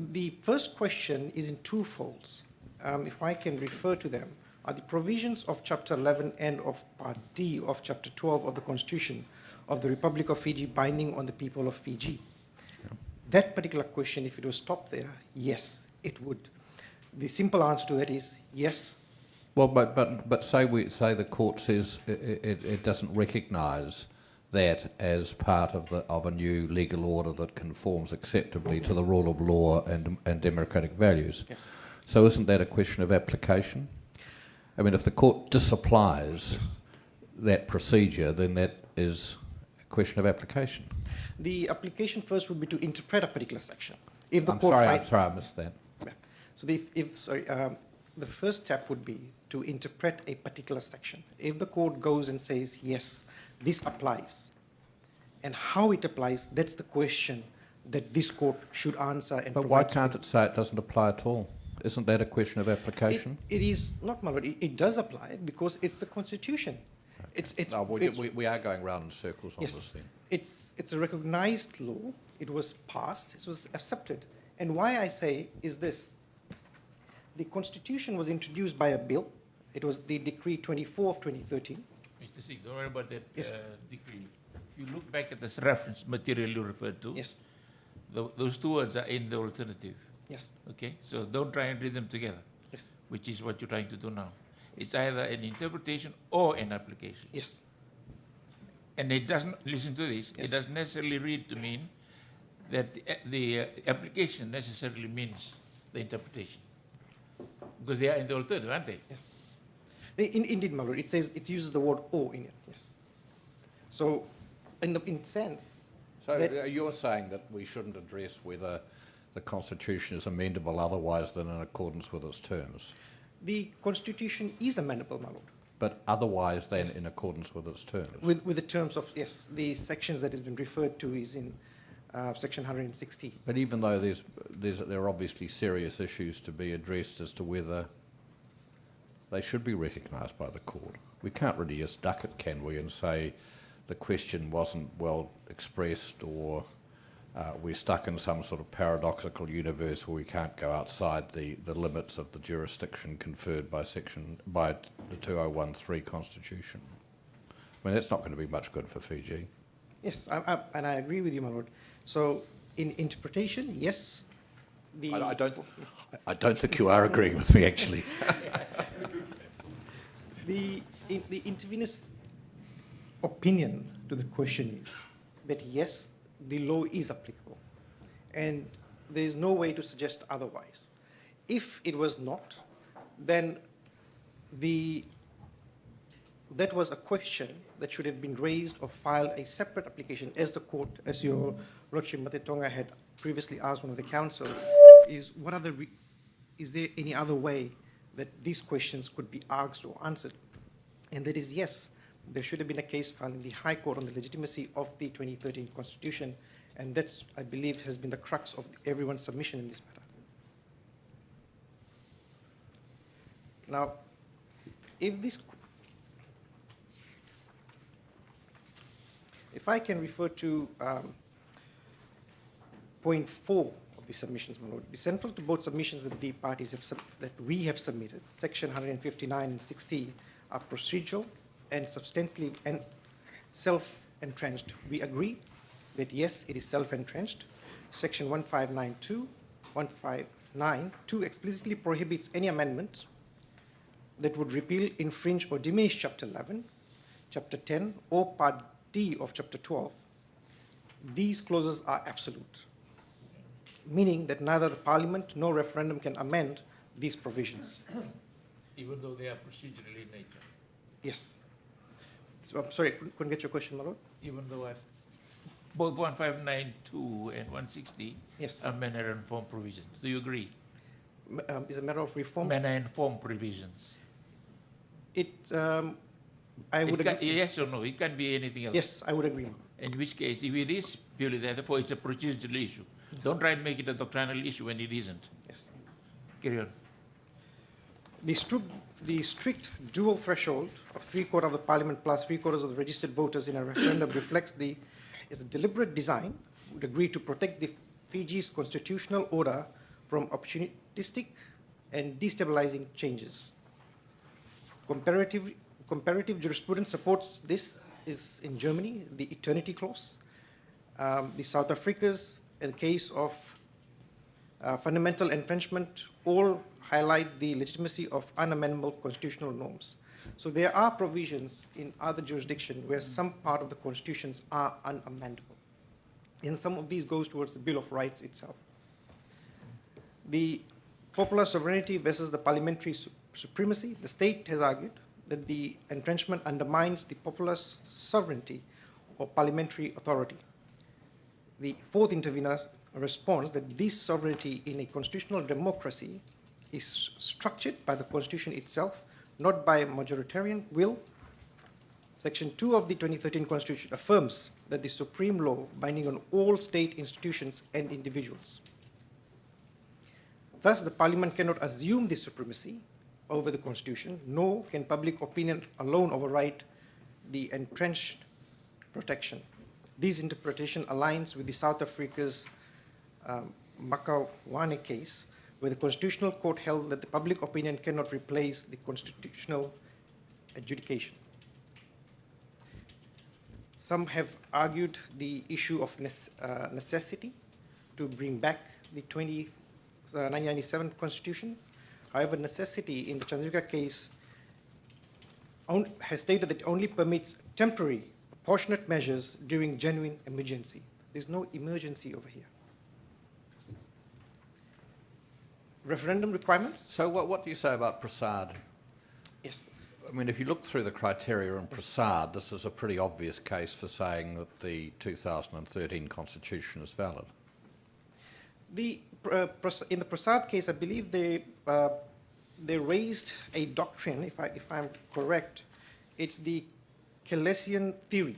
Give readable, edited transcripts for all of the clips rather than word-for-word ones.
The first question is in two folds. If I can refer to them, are the provisions of Chapter 11 and of Part D of Chapter 12 of the Constitution of the Republic of Fiji binding on the people of Fiji? Yeah. That particular question, if it was stopped there, yes, it would. The simple answer to that is yes. Well, but say the court says it doesn't recognise that as part of a new legal order that conforms acceptably to the rule of law and democratic values. Yes. So isn't that a question of application? I mean, if the court disapplies that procedure, then that is a question of application. The application first would be to interpret a particular section. If the I'm court sorry, I missed that. Yeah. So the first step would be to interpret a particular section. If the court goes and says, yes, this applies, and how it applies, that's the question that this court should answer. And but why can't it say it doesn't apply at all? Isn't that a question of application? It is not, my lord. It does apply because it's the Constitution. Okay. We are going round in circles on yes, this thing. It's a recognized law. It was passed. It was accepted. And why I say is this. The Constitution was introduced by a bill. It was the Decree 24 of 2013. Mr. Singh, don't worry about that yes. Decree. If you look back at this reference material you referred to, yes. Those two words are in the alternative. Yes. Okay? So don't try and read them together, yes. which is what you're trying to do now. It's either an interpretation or an application. Yes. And it doesn't, listen to this, yes. it doesn't necessarily read to mean that the application necessarily means the interpretation. Because they are in the alternative, aren't they? Yes. Indeed, my lord. It says, it uses the word or in it, yes. So, in sense... So you're saying that we shouldn't address whether the Constitution is amendable otherwise than in accordance with its terms? The Constitution is amendable, my lord. But otherwise than yes. in accordance with its terms? With the terms of, yes, the sections that has been referred to is in Section 160. But even though there are obviously serious issues to be addressed as to whether they should be recognised by the court, we can't really just duck it, can we, and say the question wasn't well expressed, or we're stuck in some sort of paradoxical universe where we can't go outside the limits of the jurisdiction conferred by the 2013 Constitution. I mean, that's not going to be much good for Fiji. Yes, and I agree with you, my lord. So, in interpretation, yes. I don't think you are agreeing with me, actually. The intervener's opinion to the question is that yes, the law is applicable, and there is no way to suggest otherwise. If it was not, then that was a question that should have been raised or filed a separate application, as the court, as your Lordship Matetonga had previously asked one of the counsels, is is there any other way that these questions could be asked or answered? And that is yes. There should have been a case filed in the High Court on the legitimacy of the 2013 Constitution, and that's, I believe, has been the crux of everyone's submission in this matter. Now, if I can refer to point 4 of the submissions, my lord, the central to both submissions that the parties that we have submitted, section 159 and 60, are procedural and substantively and self-entrenched. We agree that yes, it is self-entrenched. Section 1592, 159.2 explicitly prohibits any amendment that would repeal, infringe, or diminish Chapter 11, Chapter 10, or Part D of Chapter 12. These clauses are absolute, meaning that neither the Parliament nor referendum can amend these provisions. Even though they are procedural in nature? Yes. So, I'm sorry, couldn't get your question, my lord. Even though both 1592 and 160 yes. are manner and form provisions. Do you agree? Is a matter of reform? Manner and form provisions. I would agree. Yes or no? It can be anything else. Yes, I would agree. In which case, if it is purely therefore it's a procedural issue. Don't try and make it a doctrinal issue when it isn't. Yes. Carry on. The strict dual threshold of 3/4 of the Parliament plus 3/4 of the registered voters in a referendum reflects is a deliberate design, would agree to protect the Fiji's constitutional order from opportunistic and destabilizing changes. Comparative jurisprudence supports this is in Germany, the eternity clause. The South Africa's, in the case of fundamental entrenchment, all highlight the legitimacy of unamendable constitutional norms. So there are provisions in other jurisdictions where some part of the constitutions are unamendable. And some of these goes towards the Bill of Rights itself. The popular sovereignty versus the parliamentary supremacy, the state has argued that the entrenchment undermines the popular sovereignty or parliamentary authority. The fourth intervener responds that this sovereignty in a constitutional democracy is structured by the constitution itself, not by majoritarian will. Section 2 of the 2013 Constitution affirms that the supreme law binding on all state institutions and individuals. Thus, the Parliament cannot assume this supremacy over the Constitution, nor can public opinion alone override the entrenched protection. This interpretation aligns with the South Africa's Makawane case, where the Constitutional Court held that the public opinion cannot replace the constitutional adjudication. Some have argued the issue of necessity to bring back the 1997 Constitution. However, necessity in the Chandrika case has stated that it only permits temporary, proportionate measures during genuine emergency. There's no emergency over here. Referendum requirements? So what do you say about Prasad? Yes. I mean, if you look through the criteria in Prasad, this is a pretty obvious case for saying that the 2013 Constitution is valid. In the Prasad case, I believe they raised a doctrine, if I'm correct. It's the Kelesian theory,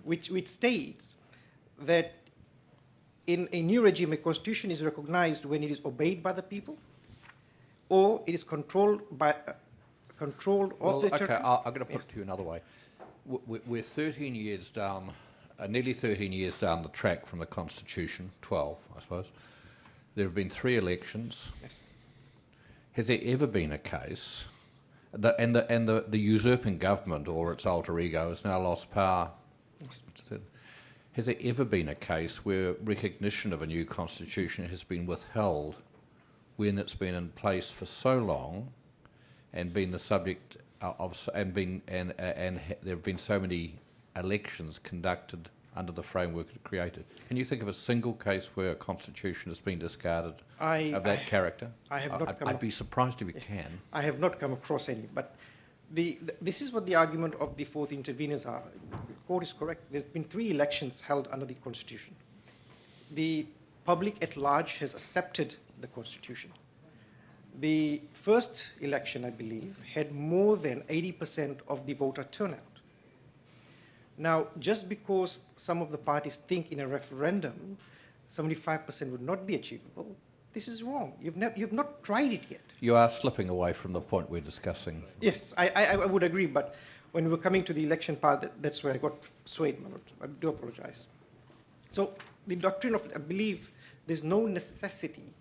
which states that in a new regime, a constitution is recognized when it is obeyed by the people, or it is controlled Well, okay, I'm going to put it to you another way. We're 13 years down, nearly 13 years down the track from the Constitution, 12, I suppose. There have been 3 elections. Yes. Has there ever been a case, the usurping government or its alter ego has now lost power? Yes. Has there ever been a case where recognition of a new constitution has been withheld when it's been in place for so long and been the subject of, and there have been so many elections conducted under the framework it created? Can you think of a single case where a constitution has been discarded of that character? I have not I'd be surprised if you can. I have not come across any, but this is what the argument of the fourth interveners are. The court is correct. There's been 3 elections held under the Constitution. The public at large has accepted the Constitution. The first election, I believe, had more than 80% of the voter turnout. Now, just because some of the parties think in a referendum 75% would not be achievable, this is wrong. You've not tried it yet. You are slipping away from the point we're discussing. Yes, I would agree, but when we were coming to the election part, that's where I got swayed, my lord. I do apologize. So the doctrine of, I believe, there's no necessity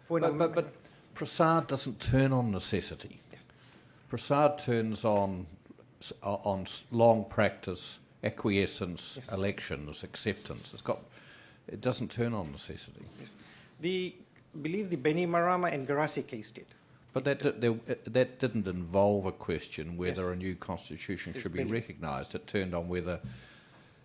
for an But Prasad doesn't turn on necessity. Yes. Prasad turns on long practice, acquiescence, Yes. elections, acceptance. It doesn't turn on necessity. Yes. I believe the Beni Marama and Garasi case did. But that didn't involve a question whether Yes. a new constitution It's should be been- recognised. It turned on whether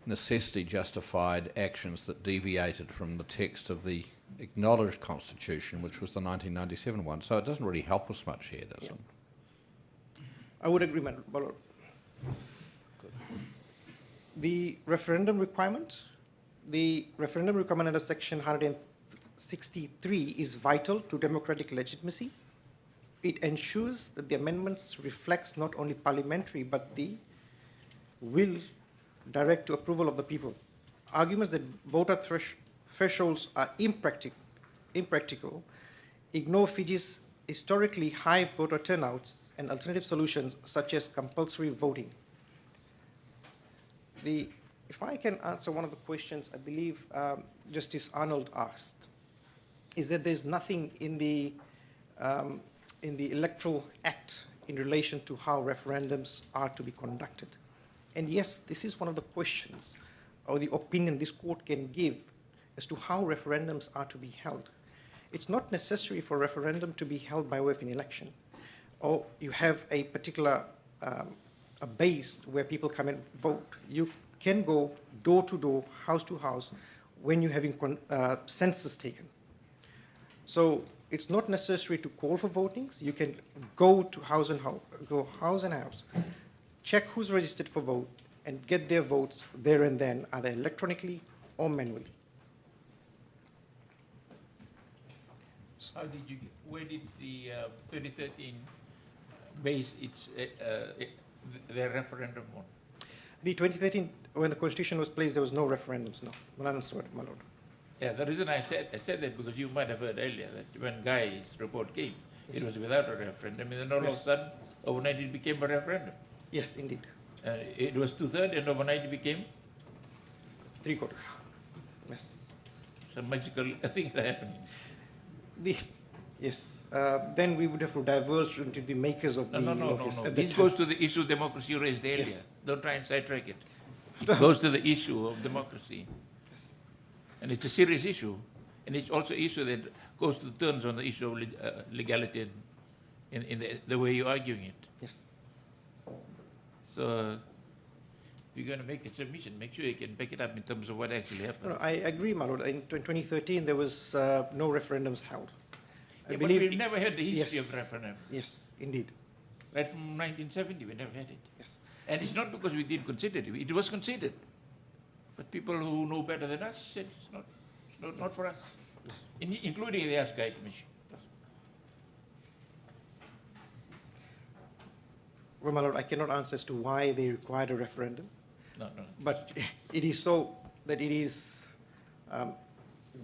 necessity justified actions that deviated from the text of the acknowledged constitution, which was the 1997 one. So it doesn't really help us much here, does Yeah. it? I would agree, my lord. The referendum requirement under section 163 is vital to democratic legitimacy. It ensures that the amendments reflects not only parliamentary but the will direct to approval of the people. Arguments that voter thresholds are impractical ignore Fiji's historically high voter turnouts and alternative solutions such as compulsory voting. If I can answer one of the questions I believe Justice Arnold asked. is that there's nothing in the Electoral Act in relation to how referendums are to be conducted. And yes, this is one of the questions or the opinion this court can give as to how referendums are to be held. It's not necessary for a referendum to be held by way of an election, or you have a particular a base where people come and vote. You can go door to door, house to house, when you're having census taken. So it's not necessary to call for votings. You can go to house and house, check who's registered for vote, and get their votes there and then, either electronically or manually. Where did the 2013 base their referendum on? The 2013, when the Constitution was placed, there was no referendums, no. My lord. Yeah, the reason I said that because you might have heard earlier that when Guy's report came, yes, it was without a referendum, and then all of a sudden, overnight it became a referendum. Yes, indeed. It was 2/3, and overnight it became 3/4. Yes. some magical things are happening. Yes. Then we would have to diverge into the makers of the No. This goes to the issue of democracy you raised earlier. Yes. Don't try and sidetrack it. It goes to the issue of democracy. Yes. And it's a serious issue. And it's also an issue that goes to turns on the issue of legality in the way you're arguing it. Yes. So if you're going to make a submission, make sure you can back it up in terms of what actually happened. No, I agree, my lord. In 2013, there was no referendums held. I Yeah, but believe we've never had the history yes, of referendum. Yes, indeed. Right from 1970, we never had it. Yes. And it's not because we didn't consider it. It was considered. But people who know better than us said it's not for us, including the Askai Commission. Well, my lord, I cannot answer as to why they required a referendum. No. But it is so that it is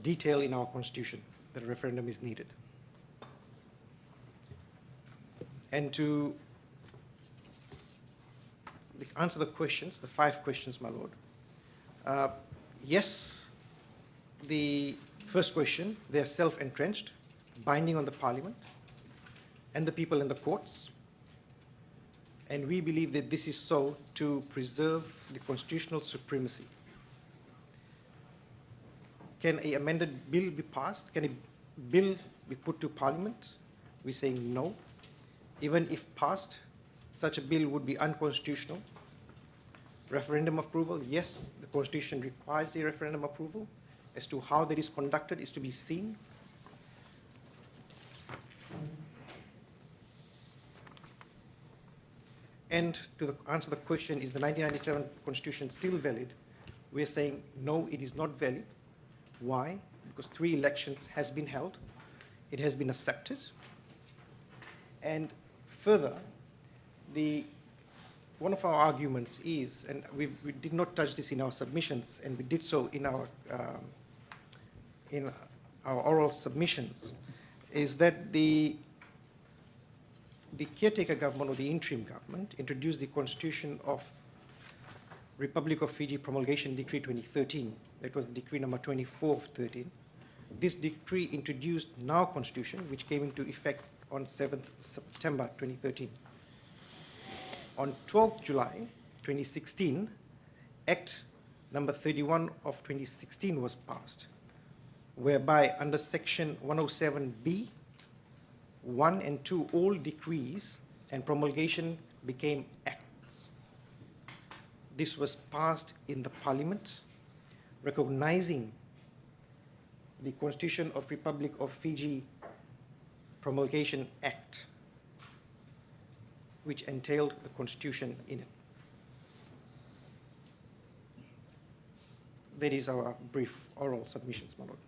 detailed in our Constitution that a referendum is needed. And to answer the questions, the 5 questions, my lord. Yes, the first question, they are self-entrenched, binding on the Parliament and the people in the courts. And we believe that this is so to preserve the constitutional supremacy. Can an amended bill be passed? Can a bill be put to Parliament? We're saying no. Even if passed, such a bill would be unconstitutional. Referendum approval, yes, the Constitution requires the referendum approval. As to how that is conducted is to be seen. And to answer the question, is the 1997 Constitution still valid? We're saying no, it is not valid. Why? Because 3 elections has been held. It has been accepted. And further, one of our arguments is, and we did not touch this in our submissions, and we did so in our oral submissions, is that the caretaker government or the interim government introduced the Constitution of Republic of Fiji Promulgation Decree 2013. That was Decree number 24 of 13. This decree introduced our Constitution, which came into effect on 7th September 2013. On 12th July 2016, Act number 31 of 2016 was passed, whereby under Section 107B, 1 and 2, all decrees and promulgation became acts. This was passed in the Parliament, recognizing the Constitution of Republic of Fiji Promulgation Act, which entailed the Constitution in it. That is our brief oral submissions, my lord.